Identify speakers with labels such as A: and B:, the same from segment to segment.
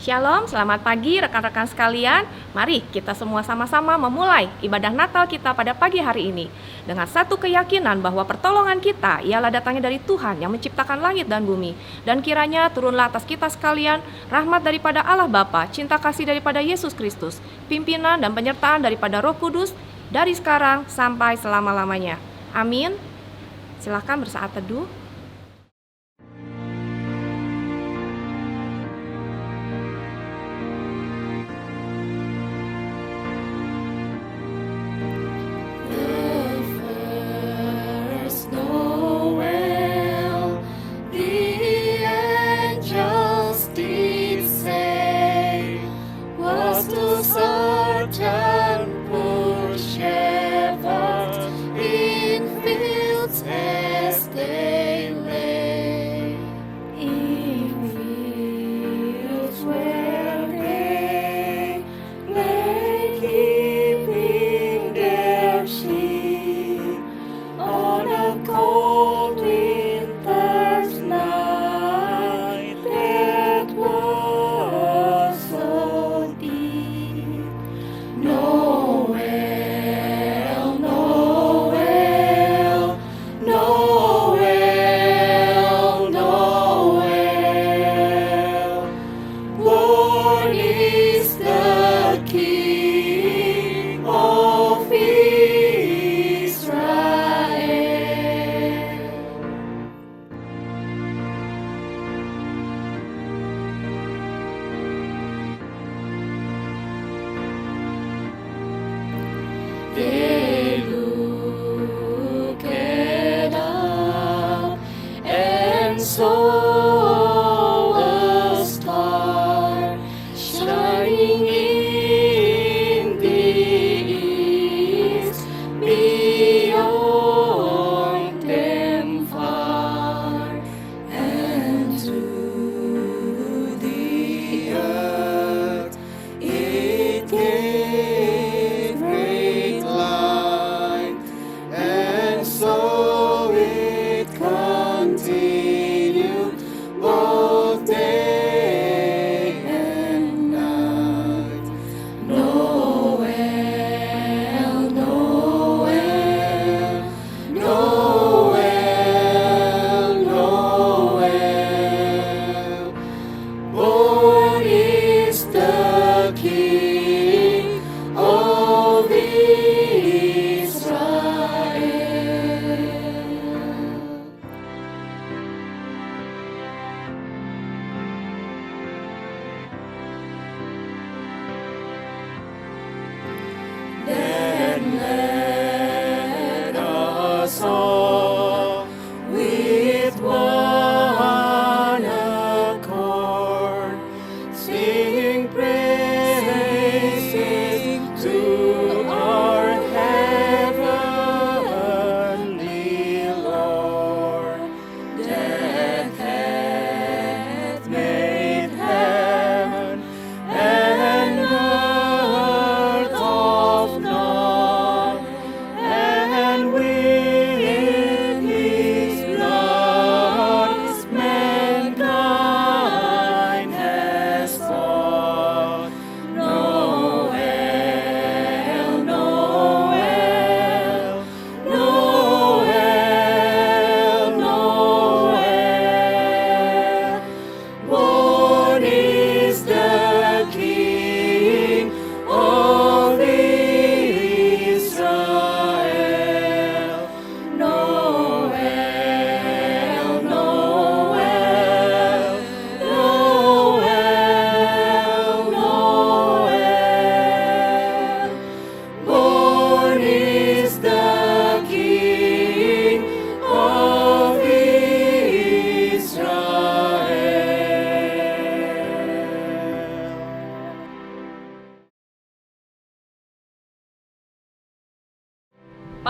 A: Shalom, selamat pagi rekan-rekan sekalian. Mari kita semua sama-sama memulai ibadah Natal kita pada pagi hari ini dengan satu keyakinan bahwa pertolongan kita ialah datangnya dari Tuhan yang menciptakan langit dan bumi. Dan kiranya turunlah atas kita sekalian rahmat daripada Allah Bapa, cinta kasih daripada Yesus Kristus, pimpinan dan penyertaan daripada Roh Kudus dari sekarang sampai selama-lamanya. Amin. Silakan bersaat teduh.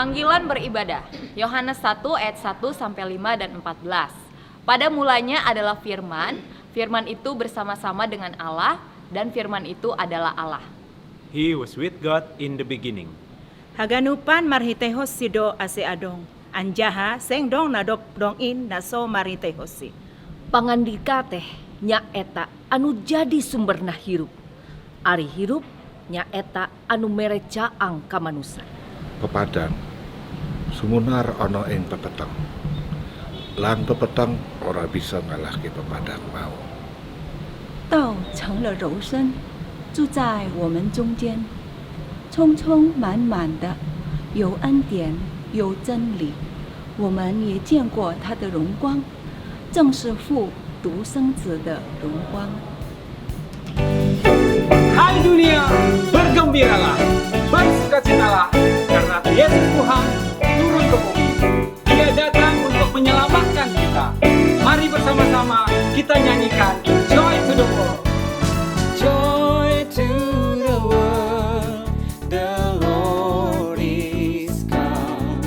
B: Panggilan beribadah, Yohanes 1 ayat 1 sampai 5 dan 14. Pada mulanya adalah firman, firman itu bersama-sama dengan Allah, dan firman itu adalah Allah.
C: He was with God in the beginning.
D: Haganupan marhitehos sido ase adong, anjaha seng dong nadop dong in naso marhitehosi.
B: Pangandika teh,
E: nya eta anu jadi sumberna hirup. Ari hirup nya eta anu mere caang ka manusa.
F: Pepadang sumunar ana ing pepeteng. Lan pepeteng ora bisa ngalahke pepadang mau.
G: 道成了柔身，住在我们中间，充充满满的，有恩典，有真理。我们也见过他的荣光，正是父独生子的荣光。
H: Hai dunia, bergembiralah, bersukacitalah, karena Yesus Tuhan turun ke bumi. Dia datang untuk menyelamatkan kita. Mari bersama-sama kita nyanyikan Joy to the World. Joy to the world, the Lord is come.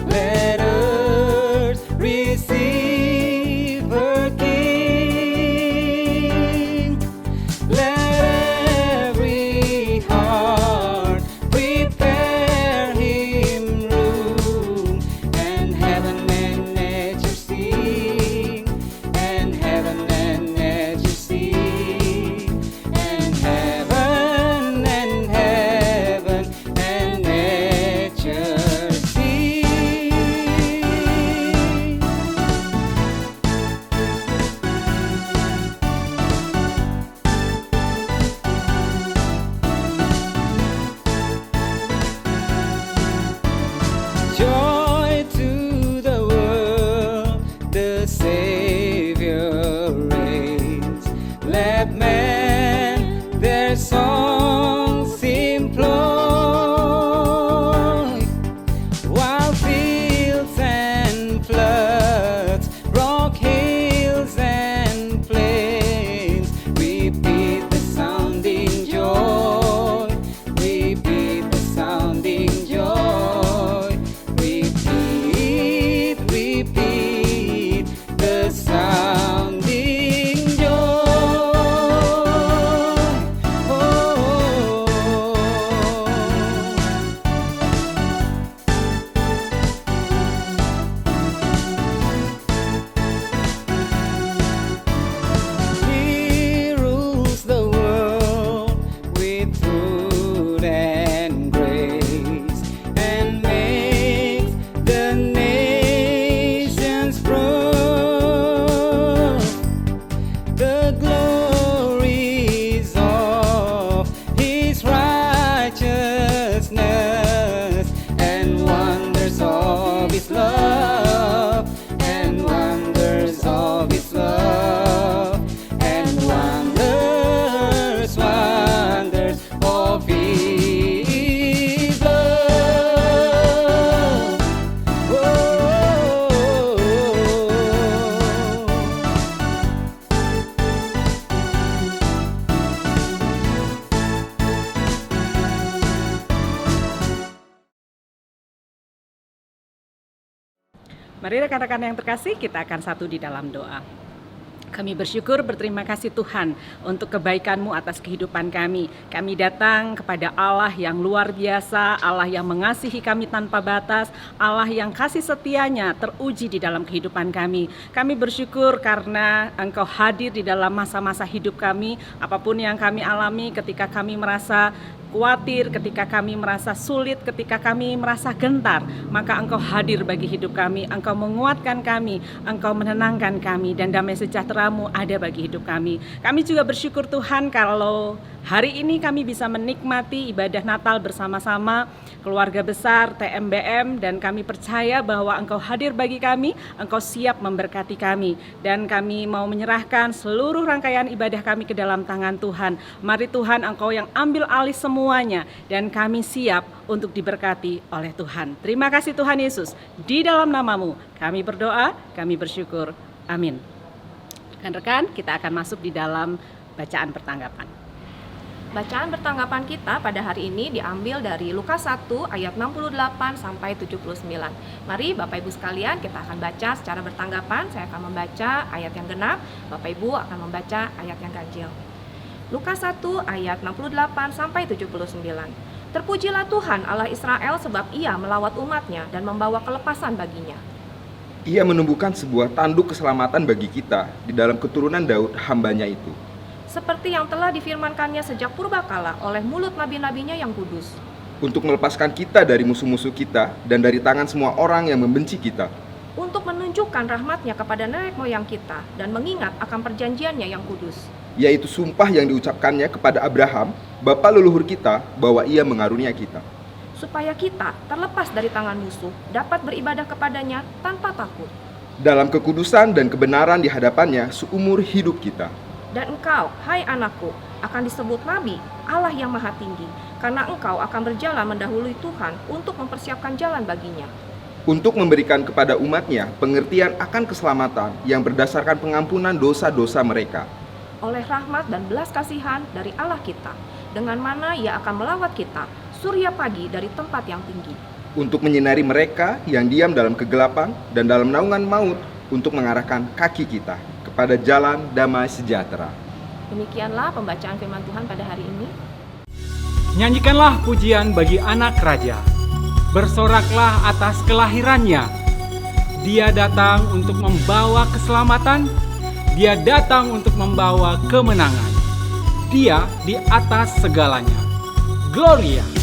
H: Let earth receive her King. Let every heart prepare him room, and heaven and nature sing, and heaven and nature sing, and heaven and nature sing. Joy to the world, the Savior reigns. Let men their songs employ, while fields and floods, rock hills and plains, repeat the sounding joy, repeat the sounding joy, repeat, repeat the sounding joy. Oh. He rules the world with truth and grace, and makes the nations proud. The glories of his righteousness, and wonders of his love, and wonders of his love, and wonders, wonders of his love. Oh.
D: Mari rekan-rekan yang terkasih, kita akan satu di dalam doa. Kami bersyukur, berterima kasih Tuhan untuk kebaikan-Mu atas kehidupan kami. Kami datang kepada Allah yang luar biasa, Allah yang mengasihi kami tanpa batas, Allah yang kasih setianya teruji di dalam kehidupan kami. Kami bersyukur karena Engkau hadir di dalam masa-masa hidup kami, apapun yang kami alami ketika kami merasa khawatir, ketika kami merasa sulit, ketika kami merasa gentar, maka Engkau hadir bagi hidup kami, Engkau menguatkan kami, Engkau menenangkan kami, dan damai sejahtera-Mu ada bagi hidup kami. Kami juga bersyukur Tuhan kalau hari ini kami bisa menikmati ibadah Natal bersama-sama keluarga besar TMBM, dan kami percaya bahwa Engkau hadir bagi kami, Engkau siap memberkati kami, dan kami mau menyerahkan seluruh rangkaian ibadah kami ke dalam tangan Tuhan. Mari Tuhan, Engkau yang ambil alih semuanya, dan kami siap untuk diberkati oleh Tuhan. Terima kasih Tuhan Yesus, di dalam nama-Mu kami berdoa, kami bersyukur. Amin. Rekan-rekan, kita akan masuk di dalam bacaan pertanggapan.
A: Bacaan bertanggapan kita pada hari ini diambil dari Lukas 1 ayat 68 sampai 79. Mari Bapak Ibu sekalian, kita akan baca secara bertanggapan. Saya akan membaca ayat yang genap, Bapak Ibu akan membaca ayat yang ganjil. Lukas 1 ayat 68 sampai 79. Terpujilah Tuhan Allah Israel sebab Ia melawat umatnya dan membawa kelepasan baginya.
I: Ia menumbuhkan sebuah tanduk keselamatan bagi kita di dalam keturunan Daud, hambanya itu.
A: Seperti yang telah difirmankannya sejak purbakala oleh mulut nabi-nabinya yang kudus.
I: Untuk melepaskan kita dari musuh-musuh kita dan dari tangan semua orang yang membenci kita.
A: Untuk menunjukkan rahmatnya kepada nenek moyang kita dan mengingat akan perjanjiannya yang kudus.
I: Yaitu sumpah yang diucapkannya kepada Abraham, bapa leluhur kita, bahwa ia mengarunia kita.
A: Supaya kita, terlepas dari tangan musuh, dapat beribadah kepadanya tanpa takut.
I: Dalam kekudusan dan kebenaran di hadapannya seumur hidup kita.
A: Dan engkau, hai anakku, akan disebut Nabi, Allah yang Maha Tinggi, karena engkau akan berjalan mendahului Tuhan untuk mempersiapkan jalan baginya.
I: Untuk memberikan kepada umatnya pengertian akan keselamatan yang berdasarkan pengampunan dosa-dosa mereka.
A: Oleh rahmat dan belas kasihan dari Allah kita, dengan mana ia akan melawat kita, surya pagi dari tempat yang tinggi.
I: Untuk menyinari mereka yang diam dalam kegelapan dan dalam naungan maut, untuk mengarahkan kaki kita kepada jalan damai sejahtera.
A: Demikianlah pembacaan firman Tuhan pada hari ini.
J: Nyanyikanlah pujian bagi anak raja. Bersoraklah atas kelahirannya. Dia datang untuk membawa keselamatan. Dia datang untuk membawa kemenangan. Dia di atas segalanya. Gloria.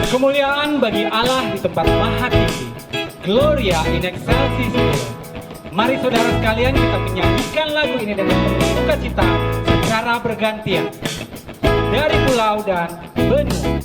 J: Kemuliaan bagi Allah di tempat maha tinggi. Gloria in excelsis Deo. Mari saudara sekalian kita menyanyikan lagu ini dengan penuh sukacita secara bergantian. Dari pulau dan benua.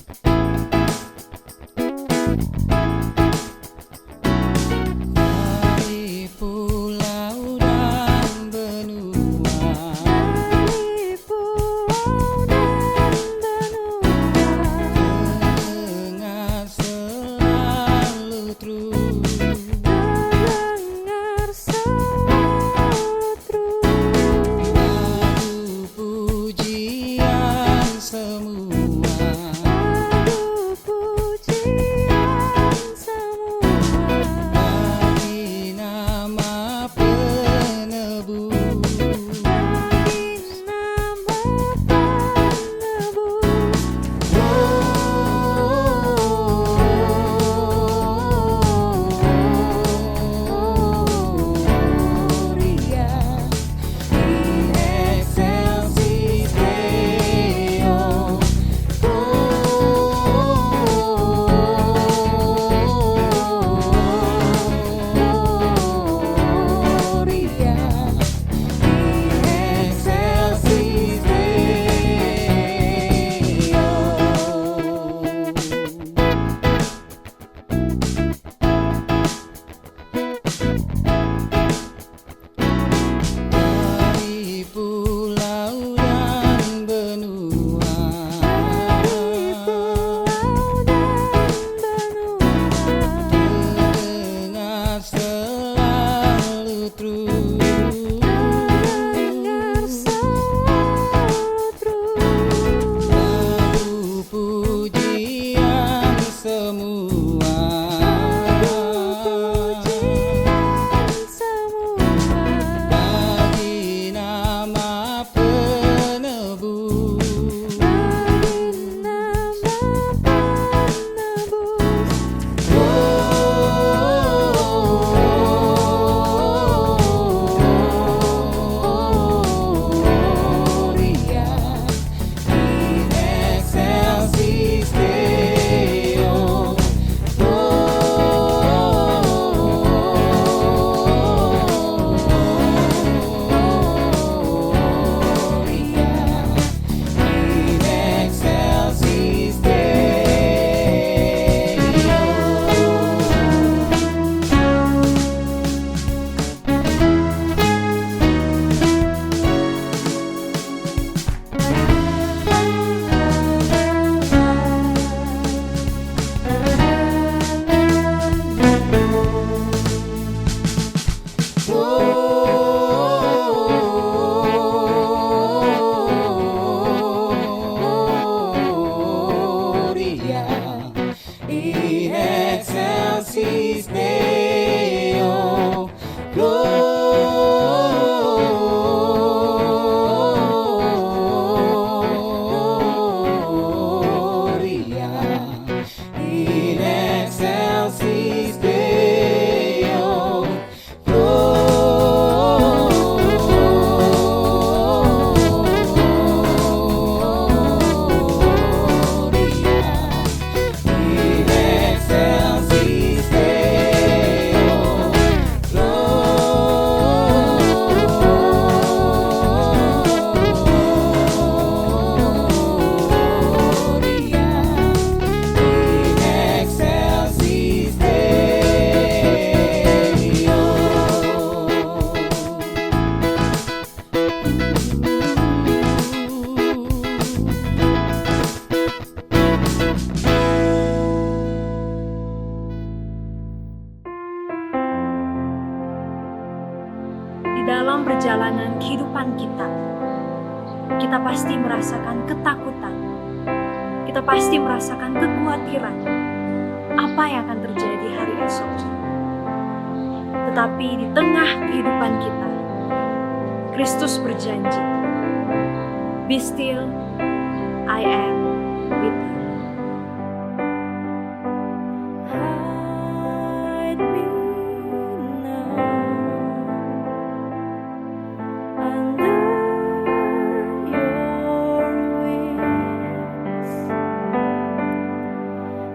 K: Dalam perjalanan kehidupan kita, kita pasti merasakan ketakutan, kita pasti merasakan kekhawatiran apa yang akan terjadi hari esok. Tetapi di tengah kehidupan kita, Kristus berjanji, "Be still, I am with you."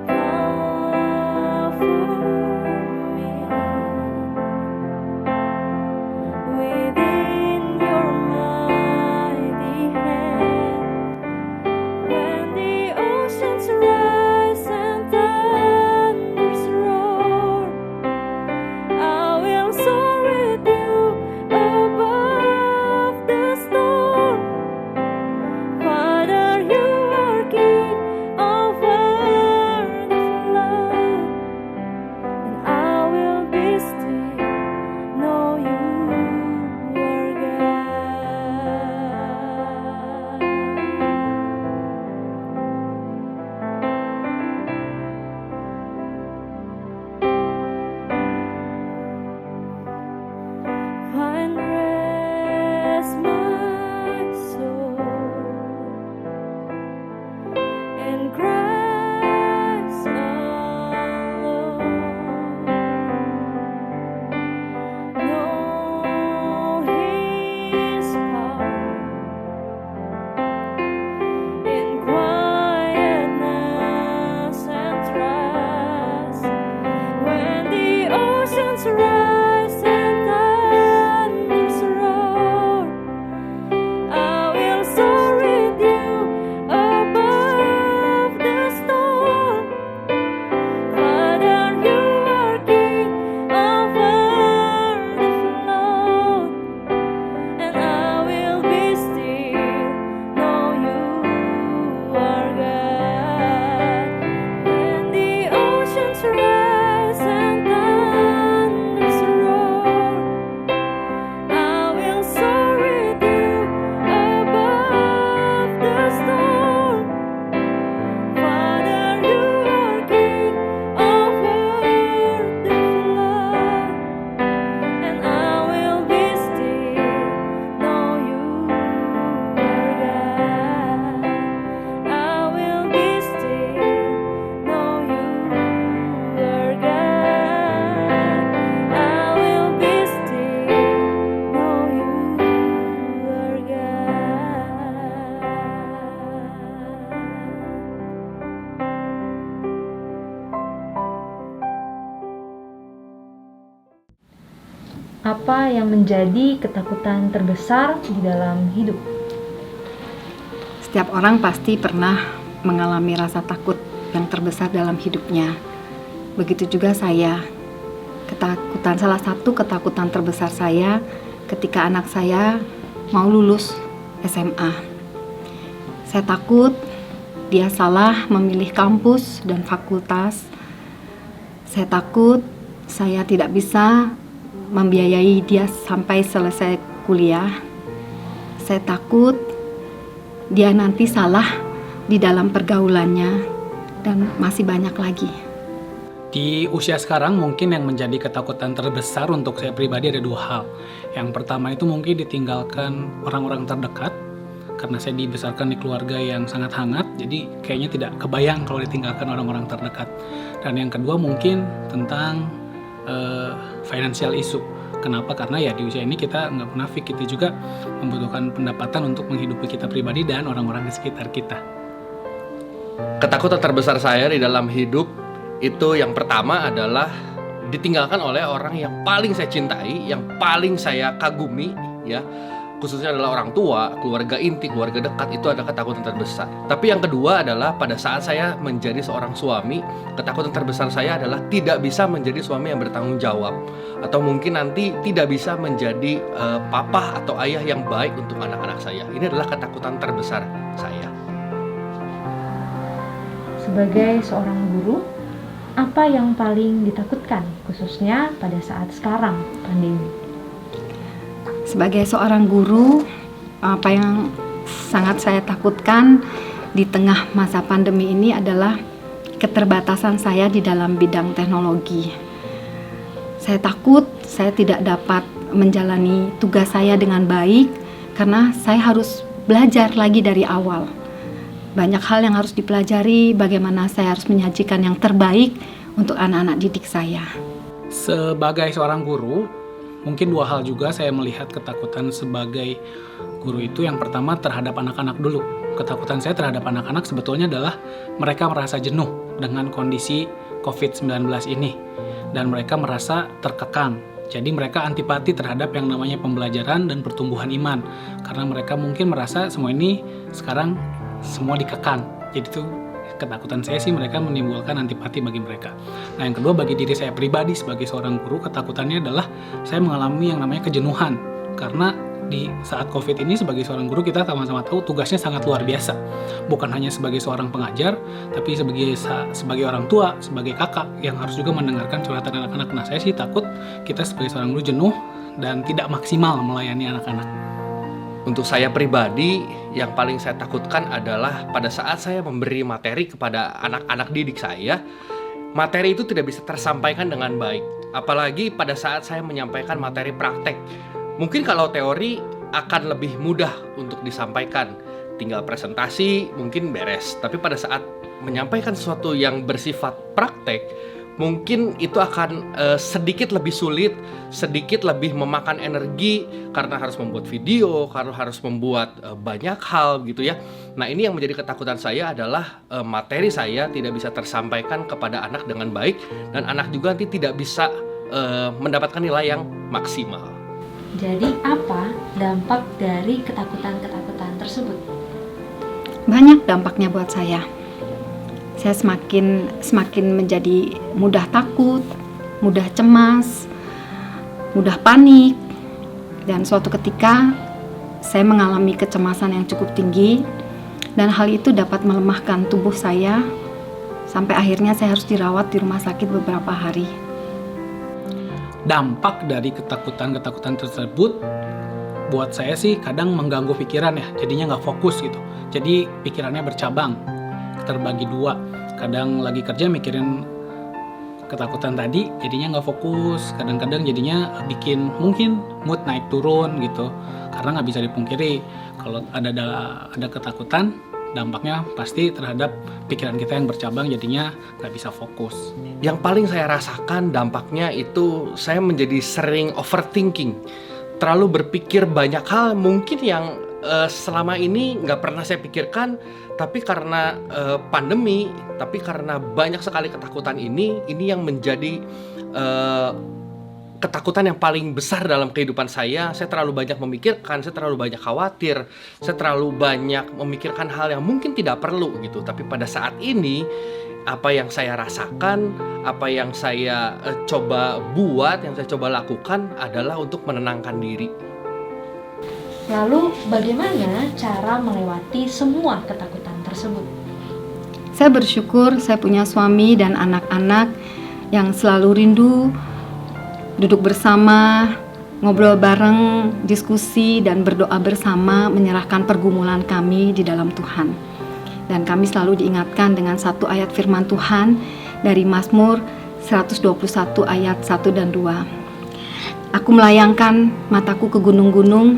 L: Come Apa yang menjadi ketakutan terbesar di dalam hidup?
M: Setiap orang pasti pernah mengalami rasa takut yang terbesar dalam hidupnya. Begitu juga saya. Salah satu ketakutan terbesar saya ketika anak saya mau lulus SMA. Saya takut dia salah memilih kampus dan fakultas. Saya takut saya tidak bisa membiayai dia sampai selesai kuliah. Saya takut dia nanti salah di dalam pergaulannya dan masih banyak lagi.
N: Di usia sekarang mungkin yang menjadi ketakutan terbesar untuk saya pribadi ada 2 hal. Yang pertama itu mungkin ditinggalkan orang-orang terdekat, karena saya dibesarkan di keluarga yang sangat hangat, jadi kayaknya tidak kebayang kalau ditinggalkan orang-orang terdekat. Dan yang kedua mungkin tentang financial issue. Kenapa? Karena ya di usia ini kita nggak munafik, kita juga membutuhkan pendapatan untuk menghidupi kita pribadi dan orang-orang di sekitar kita.
O: Ketakutan terbesar saya di dalam hidup itu yang pertama adalah ditinggalkan oleh orang yang paling saya cintai, yang paling saya kagumi, ya. Khususnya adalah orang tua, keluarga inti, keluarga dekat, itu adalah ketakutan terbesar. Tapi yang kedua adalah pada saat saya menjadi seorang suami, ketakutan terbesar saya adalah tidak bisa menjadi suami yang bertanggung jawab, atau mungkin nanti tidak bisa menjadi papa atau ayah yang baik untuk anak-anak saya. Ini adalah ketakutan terbesar saya.
L: Sebagai seorang guru, apa yang paling ditakutkan khususnya pada saat sekarang pandemi?
M: Sebagai seorang guru, apa yang sangat saya takutkan di tengah masa pandemi ini adalah keterbatasan saya di dalam bidang teknologi. Saya takut saya tidak dapat menjalani tugas saya dengan baik karena saya harus belajar lagi dari awal. Banyak hal yang harus dipelajari, bagaimana saya harus menyajikan yang terbaik untuk anak-anak didik saya.
N: Sebagai seorang guru, mungkin 2 hal juga saya melihat ketakutan sebagai guru itu. Yang pertama terhadap anak-anak dulu. Ketakutan saya terhadap anak-anak sebetulnya adalah mereka merasa jenuh dengan kondisi COVID-19 ini. Dan mereka merasa terkekang. Jadi mereka antipati terhadap yang namanya pembelajaran dan pertumbuhan iman. Karena mereka mungkin merasa semua ini sekarang semua dikekang. Jadi itu ketakutan saya sih, mereka menimbulkan antipati bagi mereka. Nah, yang kedua bagi diri saya pribadi sebagai seorang guru, ketakutannya adalah saya mengalami yang namanya kejenuhan. Karena di saat COVID ini sebagai seorang guru kita sama-sama tahu tugasnya sangat luar biasa. Bukan hanya sebagai seorang pengajar, tapi sebagai orang tua, sebagai kakak yang harus juga mendengarkan curhatan anak-anak. Nah, saya sih takut kita sebagai seorang guru jenuh dan tidak maksimal melayani anak-anak.
O: Untuk saya pribadi, yang paling saya takutkan adalah pada saat saya memberi materi kepada anak-anak didik saya, materi itu tidak bisa tersampaikan dengan baik. Apalagi pada saat saya menyampaikan materi praktek. Mungkin kalau teori akan lebih mudah untuk disampaikan, tinggal presentasi mungkin beres. Tapi pada saat menyampaikan sesuatu yang bersifat praktek, mungkin itu akan sedikit lebih sulit, sedikit lebih memakan energi karena harus membuat video, karena harus membuat banyak hal gitu ya. Nah, ini yang menjadi ketakutan saya adalah materi saya tidak bisa tersampaikan kepada anak dengan baik dan anak juga nanti tidak bisa mendapatkan nilai yang maksimal.
L: Jadi apa dampak dari ketakutan-ketakutan tersebut?
M: Banyak dampaknya buat saya. Saya semakin menjadi mudah takut, mudah cemas, mudah panik, dan suatu ketika saya mengalami kecemasan yang cukup tinggi, dan hal itu dapat melemahkan tubuh saya sampai akhirnya saya harus dirawat di rumah sakit beberapa hari.
N: Dampak dari ketakutan-ketakutan tersebut buat saya sih kadang mengganggu pikiran ya, jadinya nggak fokus gitu. Jadi pikirannya bercabang, terbagi 2. Kadang lagi kerja mikirin ketakutan tadi, jadinya nggak fokus. Kadang-kadang jadinya bikin mungkin mood naik turun gitu. Karena nggak bisa dipungkiri kalau ada ketakutan, dampaknya pasti terhadap pikiran kita yang bercabang, jadinya nggak bisa fokus.
O: Yang paling saya rasakan dampaknya itu saya menjadi sering overthinking, terlalu berpikir banyak hal mungkin yang selama ini nggak pernah saya pikirkan, tapi karena pandemi, tapi karena banyak sekali ketakutan ini yang menjadi ketakutan yang paling besar dalam kehidupan saya terlalu banyak memikirkan, saya terlalu banyak khawatir, saya terlalu banyak memikirkan hal yang mungkin tidak perlu gitu. Tapi pada saat ini, apa yang saya rasakan, apa yang saya coba buat, yang saya coba lakukan adalah untuk menenangkan diri.
L: Lalu bagaimana cara melewati semua ketakutan tersebut?
M: Saya bersyukur saya punya suami dan anak-anak yang selalu rindu duduk bersama, ngobrol bareng, diskusi dan berdoa bersama, menyerahkan pergumulan kami di dalam Tuhan. Dan kami selalu diingatkan dengan satu ayat firman Tuhan dari Mazmur 121 ayat 1 dan 2. Aku melayangkan mataku ke gunung-gunung,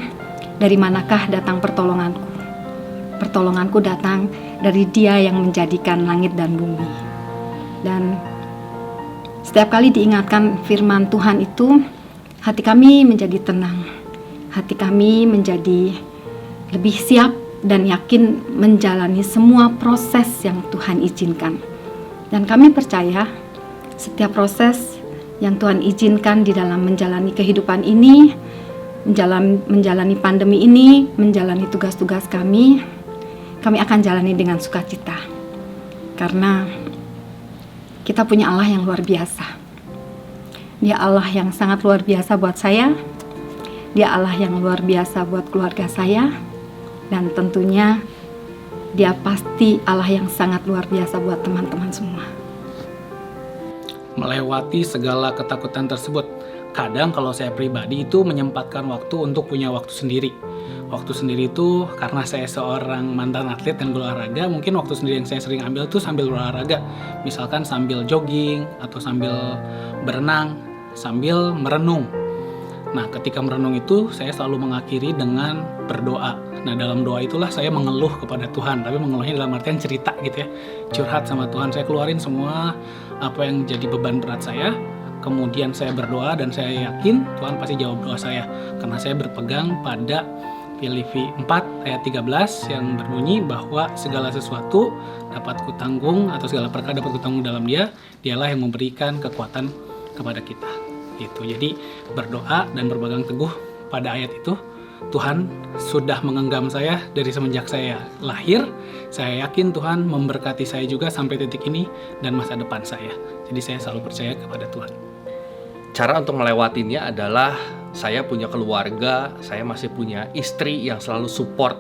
M: dari manakah datang pertolonganku? Pertolonganku datang dari Dia yang menjadikan langit dan bumi. Dan setiap kali diingatkan firman Tuhan itu, hati kami menjadi tenang. Hati kami menjadi lebih siap dan yakin menjalani semua proses yang Tuhan izinkan. Dan kami percaya setiap proses yang Tuhan izinkan di dalam menjalani kehidupan ini, menjalani pandemi ini, menjalani tugas-tugas kami akan jalani dengan sukacita. Karena kita punya Allah yang luar biasa. Dia Allah yang sangat luar biasa buat saya. Dia Allah yang luar biasa buat keluarga saya. Dan tentunya Dia pasti Allah yang sangat luar biasa buat teman-teman semua.
N: Melewati segala ketakutan tersebut. Kadang kalau saya pribadi itu menyempatkan waktu untuk punya waktu sendiri. Waktu sendiri itu karena saya seorang mantan atlet dan berolahraga, mungkin waktu sendiri yang saya sering ambil tuh sambil berolahraga. Misalkan sambil jogging atau sambil berenang, sambil merenung. Nah, ketika merenung itu saya selalu mengakhiri dengan berdoa. Nah, dalam doa itulah saya mengeluh kepada Tuhan, tapi mengeluhnya dalam artian cerita gitu ya. Curhat sama Tuhan, saya keluarin semua apa yang jadi beban berat saya. Kemudian saya berdoa dan saya yakin Tuhan pasti jawab doa saya. Karena saya berpegang pada Filipi 4 ayat 13 yang berbunyi bahwa segala sesuatu dapat kutanggung atau segala perkara dapat kutanggung dalam Dia, Dialah yang memberikan kekuatan kepada kita. Gitu. Jadi berdoa dan berpegang teguh pada ayat itu, Tuhan sudah mengenggam saya dari semenjak saya lahir. Saya yakin Tuhan memberkati saya juga sampai titik ini dan masa depan saya. Jadi saya selalu percaya kepada Tuhan.
O: Cara untuk melewatinya adalah saya punya keluarga, saya masih punya istri yang selalu support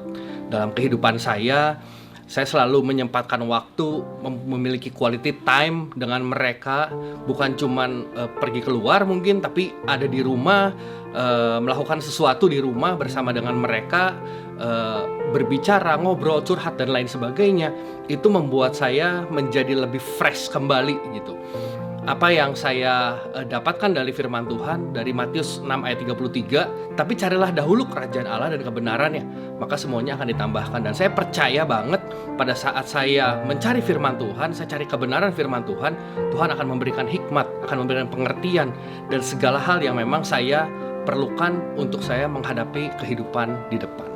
O: dalam kehidupan saya. Saya selalu menyempatkan waktu memiliki quality time dengan mereka, bukan cuman pergi keluar mungkin, tapi ada di rumah, melakukan sesuatu di rumah bersama dengan mereka, berbicara, ngobrol, curhat dan lain sebagainya. Itu membuat saya menjadi lebih fresh kembali gitu. Apa yang saya dapatkan dari firman Tuhan dari Matius 6 ayat 33, tapi carilah dahulu kerajaan Allah dan kebenarannya, maka semuanya akan ditambahkan. Dan saya percaya banget pada saat saya mencari firman Tuhan, saya cari kebenaran firman Tuhan, Tuhan akan memberikan hikmat, akan memberikan pengertian dan segala hal yang memang saya perlukan untuk saya menghadapi kehidupan di depan.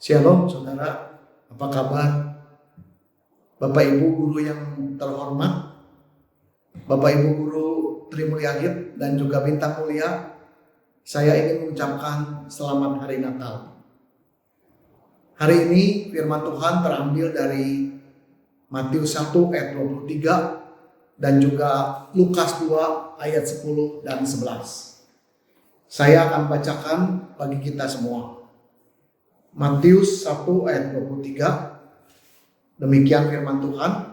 P: Shalom saudara, apa kabar? Bapak Ibu guru yang terhormat, Bapak Ibu guru Tri Mulyagid dan juga Bintang Mulia, saya ingin mengucapkan selamat hari Natal. Hari ini firman Tuhan terambil dari Matius 1 ayat 23 dan juga Lukas 2 ayat 10 dan 11. Saya akan bacakan bagi kita semua. Matius 1 ayat 23, demikian firman Tuhan.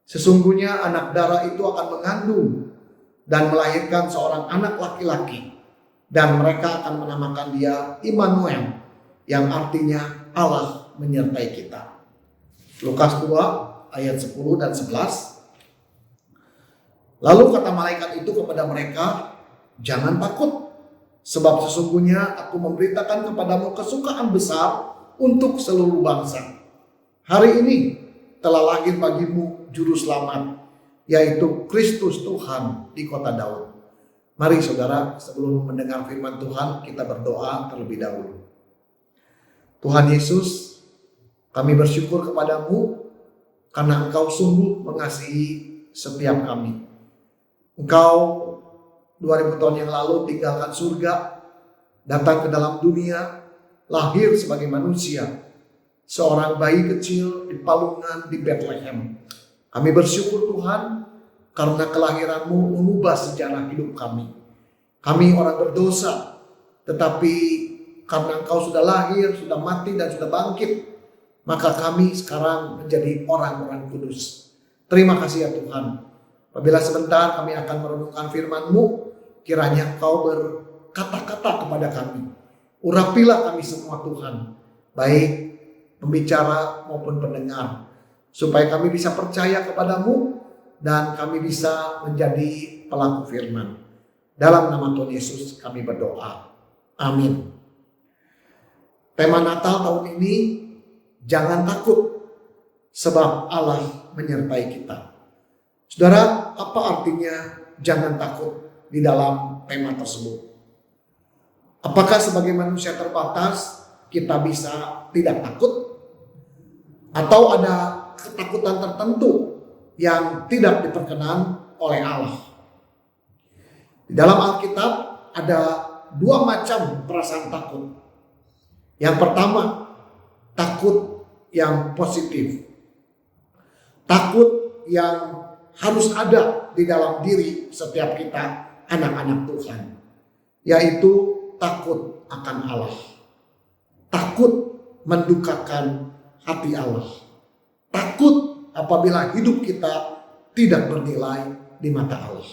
P: Sesungguhnya anak darah itu akan mengandung dan melahirkan seorang anak laki-laki, dan mereka akan menamakan dia Immanuel, yang artinya Allah menyertai kita. Lukas 2 ayat 10 dan 11. Lalu kata malaikat itu kepada mereka, jangan takut, sebab sesungguhnya aku memberitakan kepadamu kesukaan besar untuk seluruh bangsa. Hari ini telah lahir bagimu juru selamat, yaitu Kristus Tuhan di kota Daud. Mari saudara, sebelum mendengar firman Tuhan, kita berdoa terlebih dahulu. Tuhan Yesus, kami bersyukur kepadamu karena Engkau sungguh mengasihi setiap kami. Engkau 2000 tahun yang lalu tinggalkan surga, datang ke dalam dunia, lahir sebagai manusia, seorang bayi kecil di palungan di Bethlehem. Kami bersyukur Tuhan karena kelahiran-Mu mengubah sejarah hidup kami. Kami orang berdosa, tetapi karena Engkau sudah lahir, sudah mati, dan sudah bangkit, maka kami sekarang menjadi orang-orang kudus. Terima kasih ya Tuhan. Apabila sebentar kami akan merenungkan firman-Mu, kiranya Engkau berkata-kata kepada kami. Urapilah kami semua Tuhan, baik pembicara maupun pendengar, supaya kami bisa percaya kepadamu dan kami bisa menjadi pelaku firman. Dalam nama Tuhan Yesus kami berdoa. Amin. Tema Natal tahun ini, jangan takut sebab Allah menyertai kita. Saudara, apa artinya jangan takut di dalam tema tersebut? Apakah sebagai manusia terbatas kita bisa tidak takut? Atau ada ketakutan tertentu yang tidak diperkenan oleh Allah? Di dalam Alkitab ada dua macam perasaan takut. Yang pertama, takut yang positif. Takut yang harus ada di dalam diri setiap kita anak-anak Tuhan, yaitu takut akan Allah, takut mendukakan hati Allah, takut apabila hidup kita tidak bernilai di mata Allah.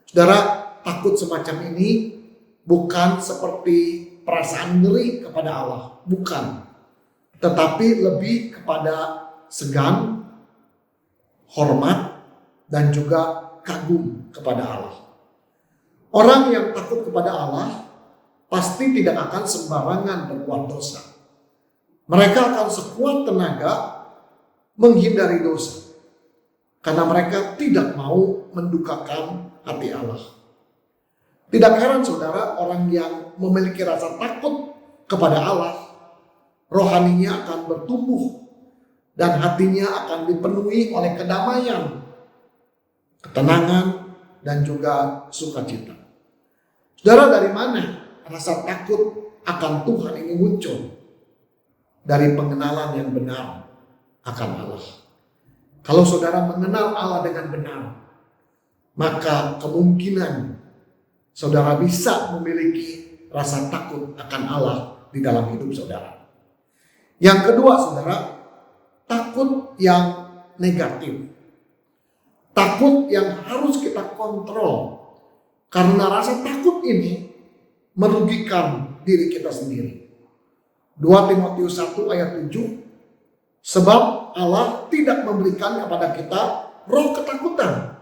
P: Saudara, takut semacam ini bukan seperti perasaan ngeri kepada Allah, bukan, tetapi lebih kepada segan, hormat, dan juga kagum kepada Allah. Orang yang takut kepada Allah pasti tidak akan sembarangan berbuat dosa. Mereka akan sekuat tenaga menghindari dosa, karena mereka tidak mau mendukakan hati Allah. Tidak heran saudara, orang yang memiliki rasa takut kepada Allah, rohaninya akan bertumbuh dan hatinya akan dipenuhi oleh kedamaian, ketenangan, dan juga sukacita. Saudara, dari mana rasa takut akan Tuhan ini muncul? Dari pengenalan yang benar akan Allah. Kalau saudara mengenal Allah dengan benar, maka kemungkinan saudara bisa memiliki rasa takut akan Allah di dalam hidup saudara. Yang kedua saudara, takut yang negatif. Takut yang harus kita kontrol, karena rasa takut ini merugikan diri kita sendiri. 2 Timotius 1 ayat 7, sebab Allah tidak memberikan kepada kita roh ketakutan,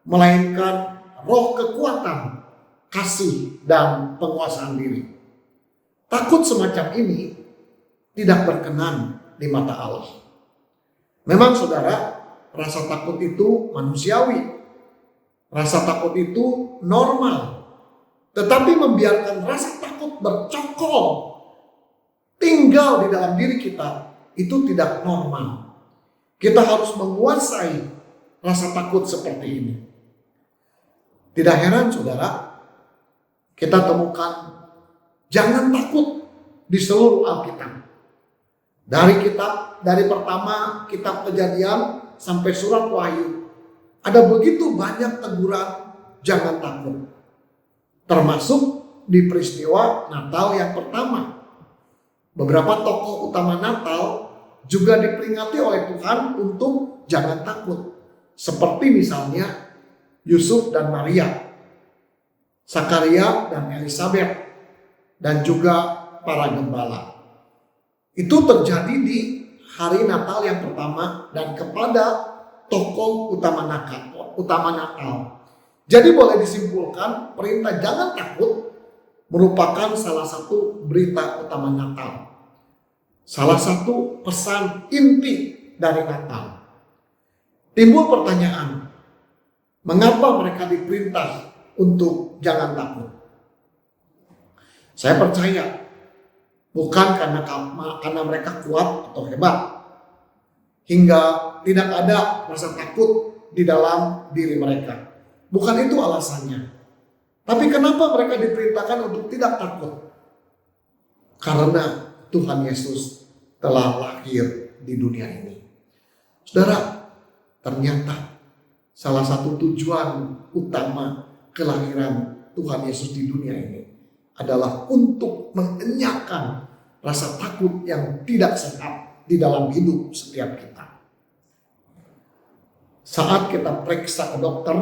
P: melainkan roh kekuatan, kasih, dan penguasaan diri. Takut semacam ini tidak berkenan di mata Allah. Memang saudara, rasa takut itu manusiawi. Rasa takut itu normal. Tetapi membiarkan rasa takut bercokol tinggal di dalam diri kita, itu tidak normal. Kita harus menguasai rasa takut seperti ini. Tidak heran saudara, kita temukan jangan takut di seluruh Alkitab. Dari pertama kitab Kejadian sampai surat Wahyu, ada begitu banyak teguran jangan takut. Termasuk di peristiwa Natal yang pertama. Beberapa tokoh utama Natal juga diperingati oleh Tuhan untuk jangan takut. Seperti misalnya Yusuf dan Maria, Zakaria dan Elizabeth, dan juga para gembala. Itu terjadi di hari Natal yang pertama dan kepada tokoh utama Natal. Jadi boleh disimpulkan perintah jangan takut merupakan salah satu berita utama Natal. Salah satu pesan inti dari Natal. Timbul pertanyaan, mengapa mereka diperintah untuk jangan takut? Saya percaya bukan karena mereka kuat atau hebat, hingga tidak ada rasa takut di dalam diri mereka. Bukan itu alasannya. Tapi kenapa mereka diperintahkan untuk tidak takut? Karena Tuhan Yesus telah lahir di dunia ini. Saudara, ternyata salah satu tujuan utama kelahiran Tuhan Yesus di dunia ini adalah untuk mengenyahkan rasa takut yang tidak sehat di dalam hidup setiap kita. Saat kita periksa ke dokter,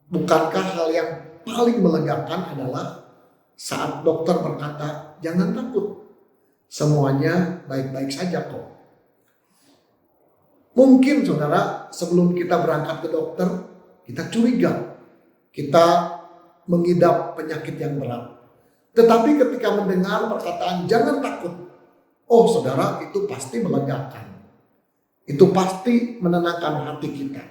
P: bukankah hal yang paling melegakan adalah saat dokter berkata, jangan takut, semuanya baik-baik saja kok. Mungkin saudara, sebelum kita berangkat ke dokter, kita curiga, kita mengidap penyakit yang berat. Tetapi ketika mendengar perkataan jangan takut, oh saudara, itu pasti melegakan. Itu pasti menenangkan hati kita.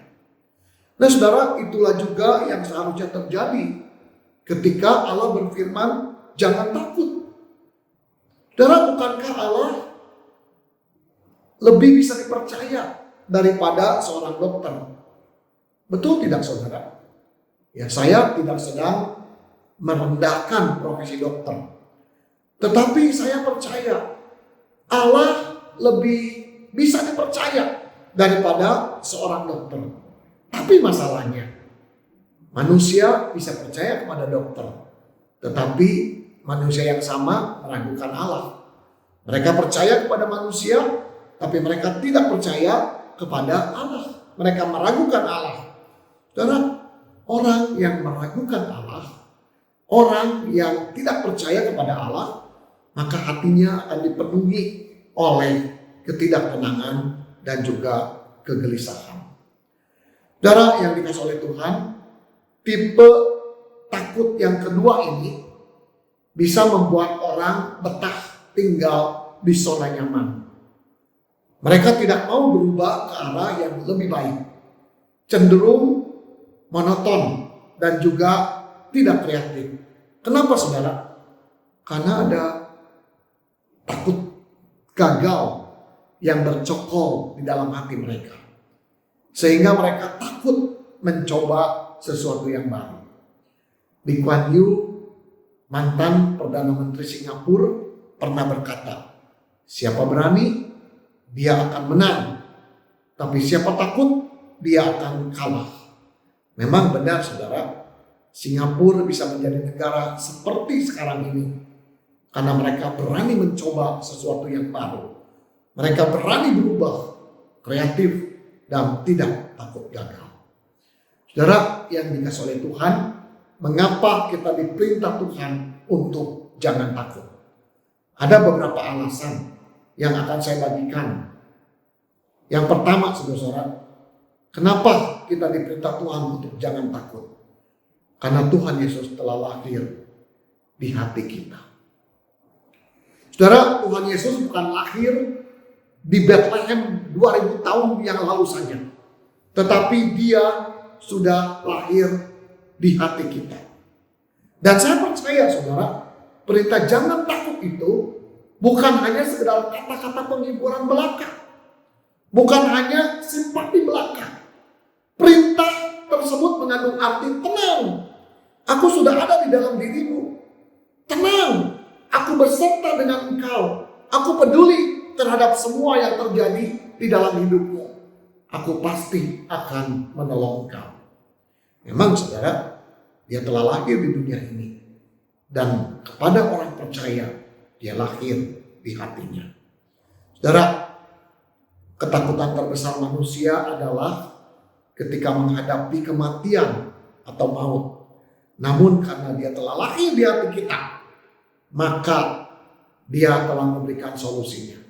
P: Nah saudara, itulah juga yang seharusnya terjadi ketika Allah berfirman, jangan takut. Saudara, bukankah Allah lebih bisa dipercaya daripada seorang dokter? Betul tidak saudara? Ya, saya tidak sedang merendahkan profesi dokter. Tetapi saya percaya Allah lebih bisa dipercaya daripada seorang dokter. Tapi masalahnya, manusia bisa percaya kepada dokter, tetapi manusia yang sama meragukan Allah. Mereka percaya kepada manusia, tapi mereka tidak percaya kepada Allah. Mereka meragukan Allah. Karena orang yang meragukan Allah, orang yang tidak percaya kepada Allah, maka hatinya akan dipenuhi oleh ketidaktenangan dan juga kegelisahan. Saudara yang dikasih oleh Tuhan, tipe takut yang kedua ini bisa membuat orang betah tinggal di zona nyaman. Mereka tidak mau berubah ke arah yang lebih baik, cenderung monoton dan juga tidak kreatif. Kenapa saudara? Karena ada takut gagal yang bercokol di dalam hati mereka. Sehingga mereka takut mencoba sesuatu yang baru. Lee Kuan Yew, mantan Perdana Menteri Singapura, pernah berkata, siapa berani, dia akan menang. Tapi siapa takut, dia akan kalah. Memang benar saudara, Singapura bisa menjadi negara seperti sekarang ini karena mereka berani mencoba sesuatu yang baru. Mereka berani berubah, kreatif, dan tidak takut gagal. Saudara yang dikasih oleh Tuhan, mengapa kita diperintah Tuhan untuk jangan takut? Ada beberapa alasan yang akan saya bagikan. Yang pertama, saudara, kenapa kita diperintah Tuhan untuk jangan takut? Karena Tuhan Yesus telah lahir di hati kita. Saudara, Tuhan Yesus bukan lahir di Bethlehem 2000 tahun yang lalu saja. Tetapi dia sudah lahir di hati kita. Dan saya percaya saudara, perintah jangan takut itu bukan hanya sekedar kata-kata penghiburan belaka. Bukan hanya simpati belaka. Perintah tersebut mengandung arti tenang. Aku sudah ada di dalam dirimu. Tenang, aku berserta dengan engkau. Aku peduli terhadap semua yang terjadi di dalam hidupmu. Aku pasti akan menolong engkau. Memang saudara, dia telah lahir di dunia ini. Dan kepada orang percaya, dia lahir di hatinya. Saudara, ketakutan terbesar manusia adalah ketika menghadapi kematian atau maut. Namun karena dia telah lahir di hati kita, maka dia telah memberikan solusinya.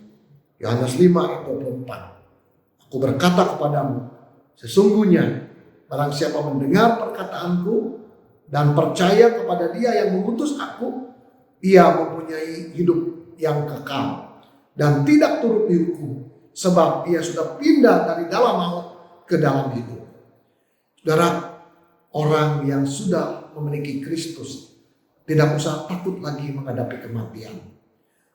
P: Yohanes 5 ayat 24. Aku berkata kepadamu, sesungguhnya barang siapa mendengar perkataanku dan percaya kepada dia yang mengutus aku, ia mempunyai hidup yang kekal dan tidak turut dihukum, sebab ia sudah pindah dari dalam maut ke dalam hidup. Saudara, orang yang sudah memiliki Kristus tidak usah takut lagi menghadapi kematian.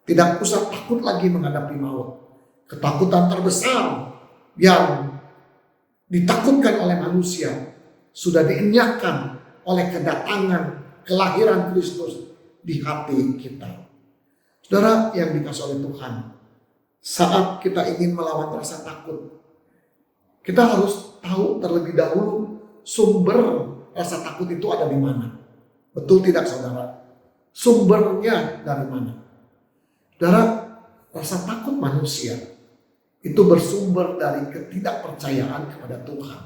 P: Tidak usah takut lagi menghadapi maut. Ketakutan terbesar yang ditakutkan oleh manusia sudah dienyahkan oleh kedatangan kelahiran Kristus di hati kita. Saudara yang dikasihi oleh Tuhan, saat kita ingin melawan rasa takut, kita harus tahu terlebih dahulu sumber rasa takut itu ada di mana. Betul tidak saudara? Sumbernya dari mana? Saudara, rasa takut manusia itu bersumber dari ketidakpercayaan kepada Tuhan.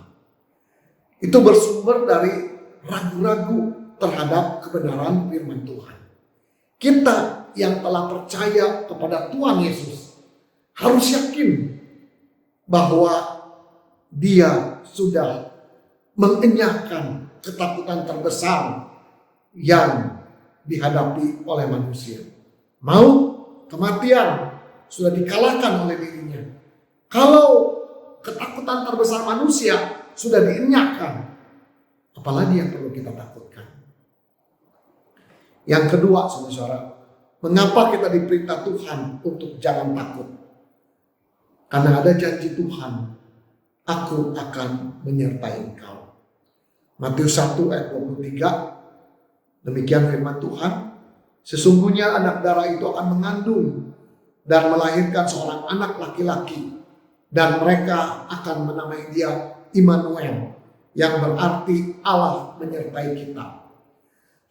P: Itu bersumber dari ragu-ragu terhadap kebenaran firman Tuhan. Kita yang telah percaya kepada Tuhan Yesus harus yakin bahwa Dia sudah mengenyahkan ketakutan terbesar yang dihadapi oleh manusia. Maut, kematian sudah dikalahkan oleh dirinya. Kalau ketakutan terbesar manusia sudah dienyahkan, apalagi yang perlu kita takutkan? Yang kedua, saudara, mengapa kita diperintah Tuhan untuk jangan takut? Karena ada janji Tuhan, aku akan menyertai engkau. Matius 1 ayat 23, demikian firman Tuhan, sesungguhnya anak darah itu akan mengandung dan melahirkan seorang anak laki-laki, dan mereka akan menamai dia Immanuel, yang berarti Allah menyertai kita.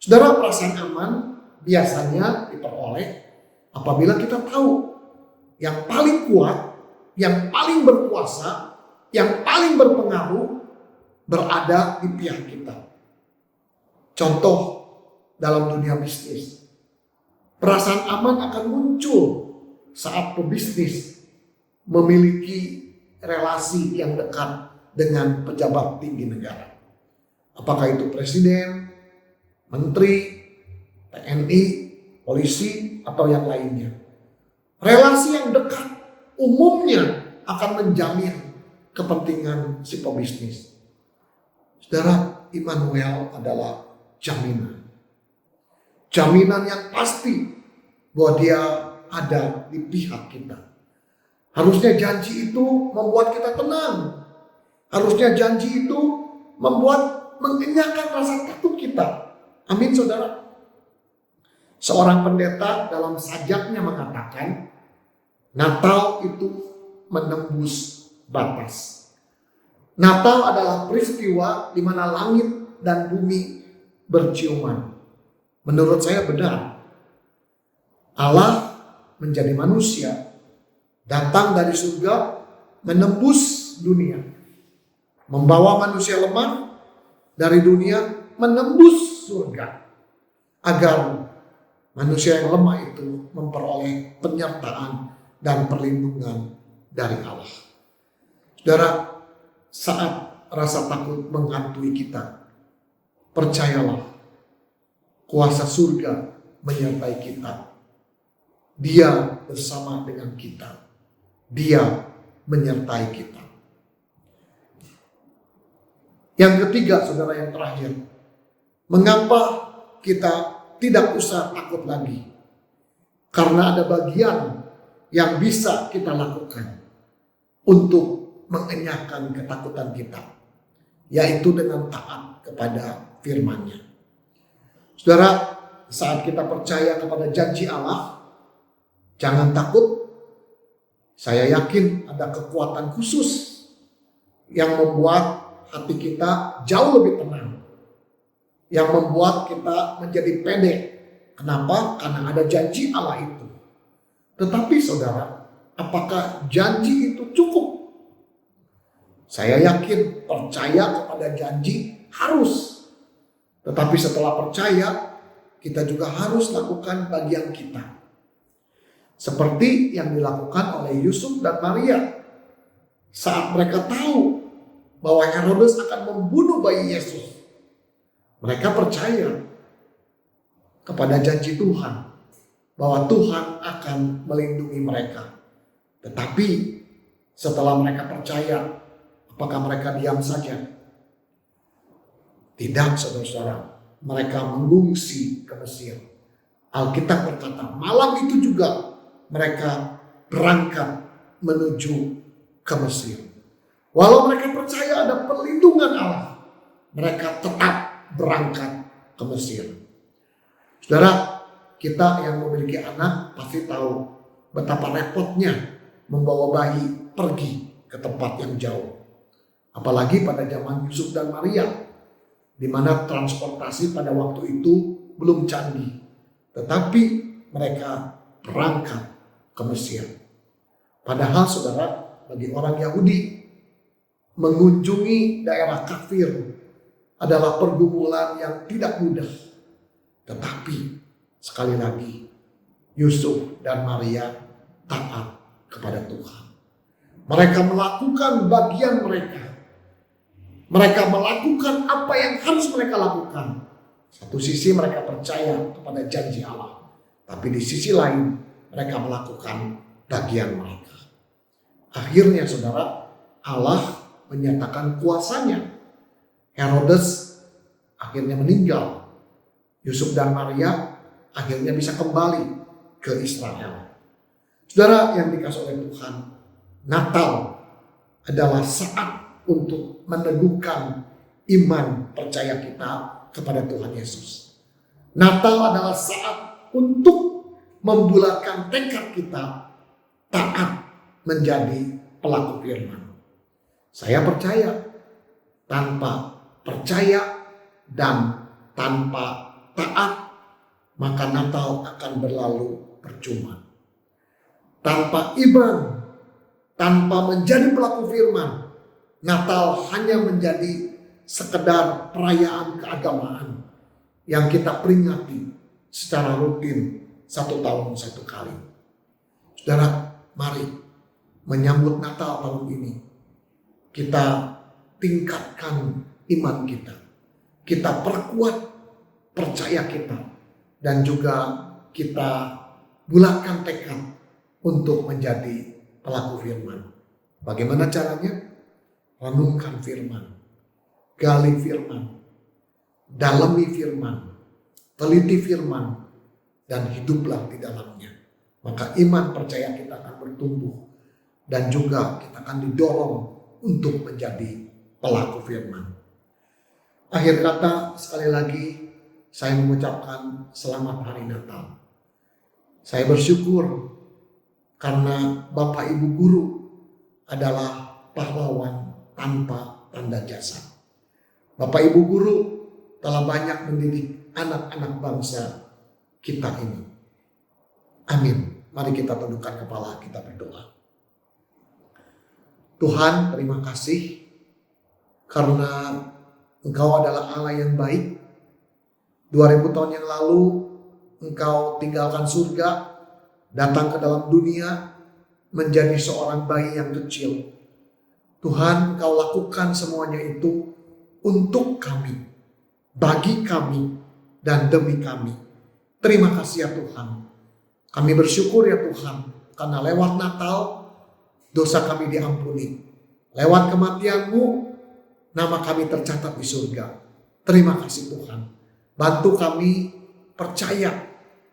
P: Saudara, perasaan aman biasanya diperoleh apabila kita tahu yang paling kuat, yang paling berkuasa, yang paling berpengaruh berada di pihak kita. Contoh dalam dunia bisnis, perasaan aman akan muncul saat pebisnis memiliki relasi yang dekat dengan pejabat tinggi negara. Apakah itu presiden, menteri, TNI, polisi, atau yang lainnya. Relasi yang dekat umumnya akan menjamin kepentingan si pebisnis. Saudara, Immanuel adalah jaminan. Jaminan yang pasti bahwa Dia ada di pihak kita. Harusnya janji itu membuat kita tenang. Harusnya janji itu mengenyahkan rasa takut kita. Amin, saudara. Seorang pendeta dalam sajaknya mengatakan, Natal itu menembus batas. Natal adalah peristiwa di mana langit dan bumi berciuman. Menurut saya benar. Allah menjadi manusia, datang dari surga, menembus dunia, membawa manusia lemah dari dunia, menembus surga, agar manusia yang lemah itu memperoleh penyertaan dan perlindungan dari Allah. Saudara, saat rasa takut menghantui kita, percayalah, kuasa surga menyertai kita. Dia bersama dengan kita. Dia menyertai kita. Yang ketiga, saudara, yang terakhir, mengapa kita tidak usah takut lagi? Karena ada bagian yang bisa kita lakukan untuk mengenyahkan ketakutan kita, yaitu dengan taat kepada firman-Nya. Saudara, saat kita percaya kepada janji Allah, jangan takut. Saya yakin ada kekuatan khusus yang membuat hati kita jauh lebih tenang, yang membuat kita menjadi pede. Kenapa? Karena ada janji Allah itu. Tetapi saudara, apakah janji itu cukup? Saya yakin percaya kepada janji harus. Tetapi setelah percaya, kita juga harus lakukan bagian kita. Seperti yang dilakukan oleh Yusuf dan Maria. Saat mereka tahu bahwa Herodes akan membunuh bayi Yesus, mereka percaya kepada janji Tuhan bahwa Tuhan akan melindungi mereka. Tetapi setelah mereka percaya, apakah mereka diam saja? Tidak, saudara-saudara. Mereka mengungsi ke Mesir. Alkitab berkata, malam itu juga mereka berangkat menuju ke Mesir. Walau mereka percaya ada perlindungan Allah, mereka tetap berangkat ke Mesir. Saudara, kita yang memiliki anak pasti tahu betapa repotnya membawa bayi pergi ke tempat yang jauh. Apalagi pada zaman Yusuf dan Maria, di mana transportasi pada waktu itu belum canggih. Tetapi mereka berangkat ke Mesir. Padahal saudara, bagi orang Yahudi, mengunjungi daerah kafir adalah pergumulan yang tidak mudah. Tetapi sekali lagi, Yusuf dan Maria taat kepada Tuhan. Mereka melakukan bagian mereka. Mereka melakukan apa yang harus mereka lakukan. Satu sisi mereka percaya kepada janji Allah. Tapi di sisi lain mereka melakukan bagian mereka. Akhirnya saudara, Allah menyatakan kuasanya. Herodes akhirnya meninggal. Yusuf dan Maria akhirnya bisa kembali ke Israel. Saudara yang dikasihi oleh Tuhan, Natal adalah saat untuk meneguhkan iman percaya kita kepada Tuhan Yesus. Natal adalah saat untuk membulatkan tekad kita taat menjadi pelaku firman. Saya percaya tanpa percaya dan tanpa taat, maka Natal akan berlalu percuma. Tanpa iman, tanpa menjadi pelaku firman, Natal hanya menjadi sekedar perayaan keagamaan yang kita peringati secara rutin 1 tahun 1 kali. Saudara, mari menyambut Natal tahun ini. Kita tingkatkan iman kita. Kita perkuat percaya kita. Dan juga kita bulatkan tekad untuk menjadi pelaku firman. Bagaimana caranya? Renungkan firman, gali firman, dalami firman, teliti firman, dan hiduplah di dalamnya. Maka iman percaya kita akan bertumbuh dan juga kita akan didorong untuk menjadi pelaku firman. Akhir kata, sekali lagi saya mengucapkan selamat hari Natal. Saya bersyukur karena Bapak Ibu guru adalah pahlawan tanpa tanda jasa. Bapak Ibu guru telah banyak mendidik anak-anak bangsa kita ini. Amin. Mari kita tundukkan kepala, kita berdoa. Tuhan, terima kasih karena Engkau adalah Allah yang baik. 2000 tahun yang lalu Engkau tinggalkan surga, datang ke dalam dunia, menjadi seorang bayi yang kecil. Tuhan, Engkau lakukan semuanya itu untuk kami, bagi kami, dan demi kami. Terima kasih ya Tuhan. Kami bersyukur ya Tuhan, karena lewat Natal, dosa kami diampuni. Lewat kematian-Mu, nama kami tercatat di surga. Terima kasih Tuhan. Bantu kami percaya,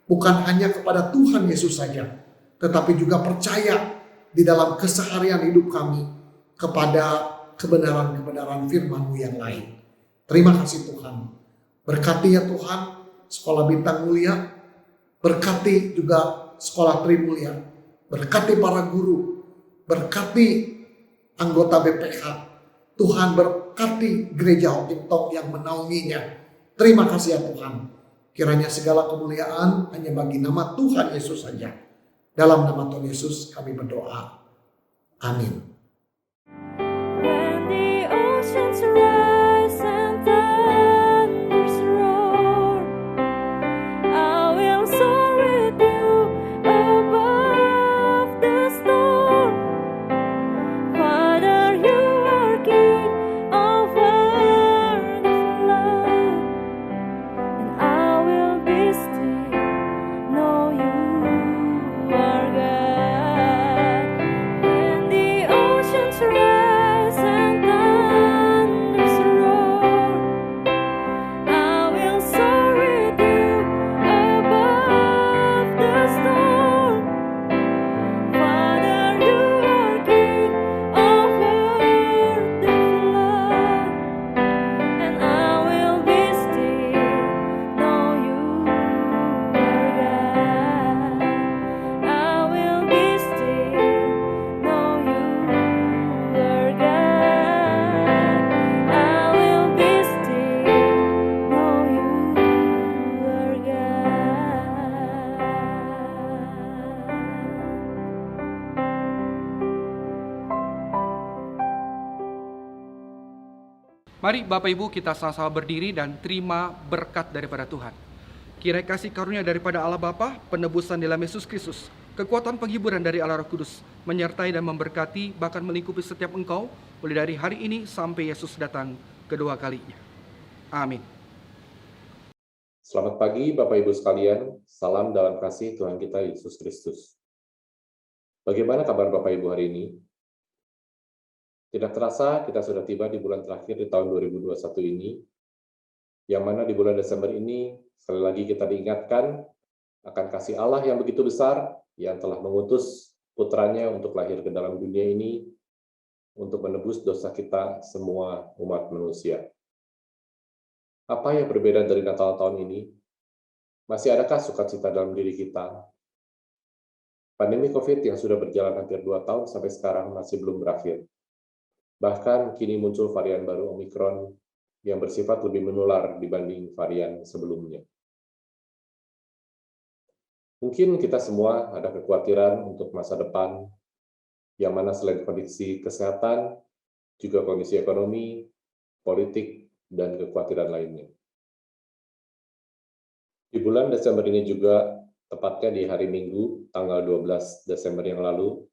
P: bukan hanya kepada Tuhan Yesus saja, tetapi juga percaya di dalam keseharian hidup kami kepada kebenaran-kebenaran firman-Mu yang lain. Terima kasih Tuhan. Berkati ya Tuhan Sekolah Bintang Mulia, berkati juga Sekolah Trimulya, berkati para guru, berkati anggota BPH. Tuhan berkati gereja Hotingtong yang menaunginya. Terima kasih ya Tuhan. Kiranya segala kemuliaan hanya bagi nama Tuhan Yesus saja. Dalam nama Tuhan Yesus kami berdoa. Amin.
Q: Rise and thunders Mari Bapak Ibu kita sama-sama berdiri dan terima berkat daripada Tuhan. Kiranya kasih karunia daripada Allah Bapa, penebusan dalam Yesus Kristus, kekuatan penghiburan dari Allah Roh Kudus, menyertai dan memberkati bahkan melingkupi setiap engkau, mulai dari hari ini sampai Yesus datang kedua kalinya. Amin.
R: Selamat pagi Bapak Ibu sekalian, salam dalam kasih Tuhan kita Yesus Kristus. Bagaimana kabar Bapak Ibu hari ini? Tidak terasa kita sudah tiba di bulan terakhir di tahun 2021 ini, yang mana di bulan Desember ini sekali lagi kita diingatkan akan kasih Allah yang begitu besar yang telah mengutus putranya untuk lahir ke dalam dunia ini untuk menebus dosa kita semua umat manusia. Apa yang berbeda dari Natal tahun ini? Masih adakah sukacita dalam diri kita? Pandemi COVID yang sudah berjalan hampir 2 tahun sampai sekarang masih belum berakhir. Bahkan kini muncul varian baru Omikron yang bersifat lebih menular dibanding varian sebelumnya. Mungkin kita semua ada kekhawatiran untuk masa depan, yang mana selain kondisi kesehatan, juga kondisi ekonomi, politik, dan kekhawatiran lainnya. Di bulan Desember ini juga, tepatnya di hari Minggu, tanggal 12 Desember yang lalu,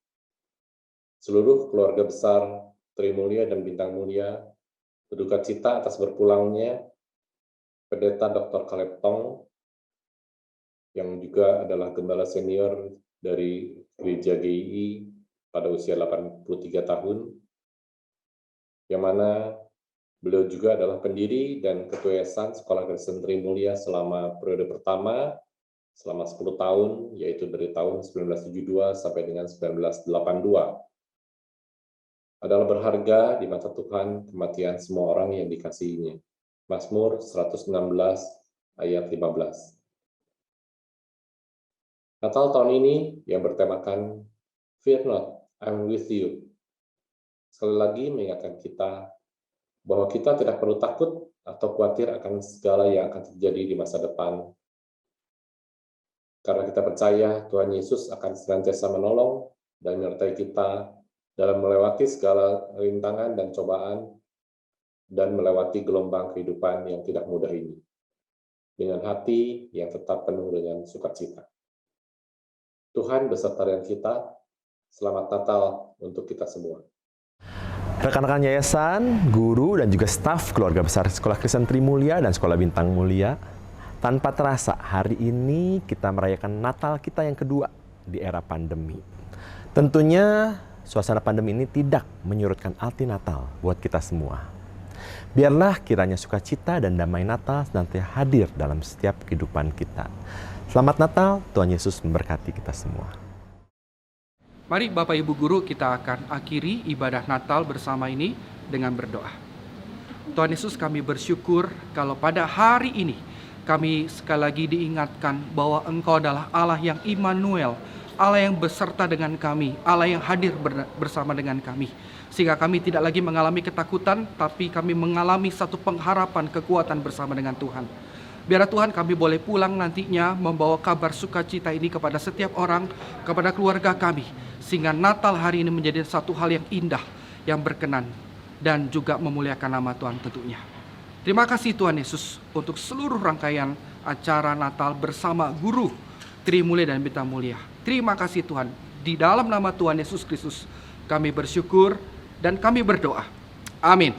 R: seluruh keluarga besar Tri Mulia dan Bintang Mulia berduka cita atas berpulangnya Pendeta Dr. Caleb Tong, yang juga adalah gembala senior dari Gereja GII pada usia 83 tahun, yang mana beliau juga adalah pendiri dan ketua yayasan Sekolah Kristen Tri Mulia selama periode pertama, selama 10 tahun, yaitu dari tahun 1972 sampai dengan 1982. Adalah berharga di mata Tuhan kematian semua orang yang dikasihinya. Mazmur 116 ayat 15. Natal tahun ini yang bertemakan Fear not, I'm with you. Sekali lagi mengingatkan kita bahwa kita tidak perlu takut atau khawatir akan segala yang akan terjadi di masa depan. Karena kita percaya Tuhan Yesus akan senantiasa menolong dan menyertai kita dalam melewati segala rintangan dan cobaan dan melewati gelombang kehidupan yang tidak mudah ini dengan hati yang tetap penuh dengan sukacita. Tuhan beserta dengan kita. Selamat Natal untuk kita semua.
S: Rekan-rekan yayasan, guru, dan juga staf keluarga besar Sekolah Kristen Tri Mulia dan Sekolah Bintang Mulia, tanpa terasa hari ini kita merayakan Natal kita yang kedua di era pandemi. Tentunya suasana pandemi ini tidak menyurutkan arti Natal buat kita semua. Biarlah kiranya sukacita dan damai Natal senantiasa hadir dalam setiap kehidupan kita. Selamat Natal, Tuhan Yesus memberkati kita semua.
Q: Mari Bapak Ibu Guru kita akan akhiri ibadah Natal bersama ini dengan berdoa. Tuhan Yesus, kami bersyukur kalau pada hari ini kami sekali lagi diingatkan bahwa Engkau adalah Allah yang Immanuel, Allah yang beserta dengan kami, Allah yang hadir bersama dengan kami. Sehingga kami tidak lagi mengalami ketakutan, tapi kami mengalami satu pengharapan, kekuatan bersama dengan Tuhan. Biarlah Tuhan kami boleh pulang nantinya membawa kabar sukacita ini kepada setiap orang, kepada keluarga kami. Sehingga Natal hari ini menjadi satu hal yang indah, yang berkenan, dan juga memuliakan nama Tuhan tentunya. Terima kasih Tuhan Yesus untuk seluruh rangkaian acara Natal bersama guru Tri Mulia dan Bintang Mulia. Terima kasih Tuhan. Di dalam nama Tuhan Yesus Kristus kami bersyukur dan kami berdoa. Amin.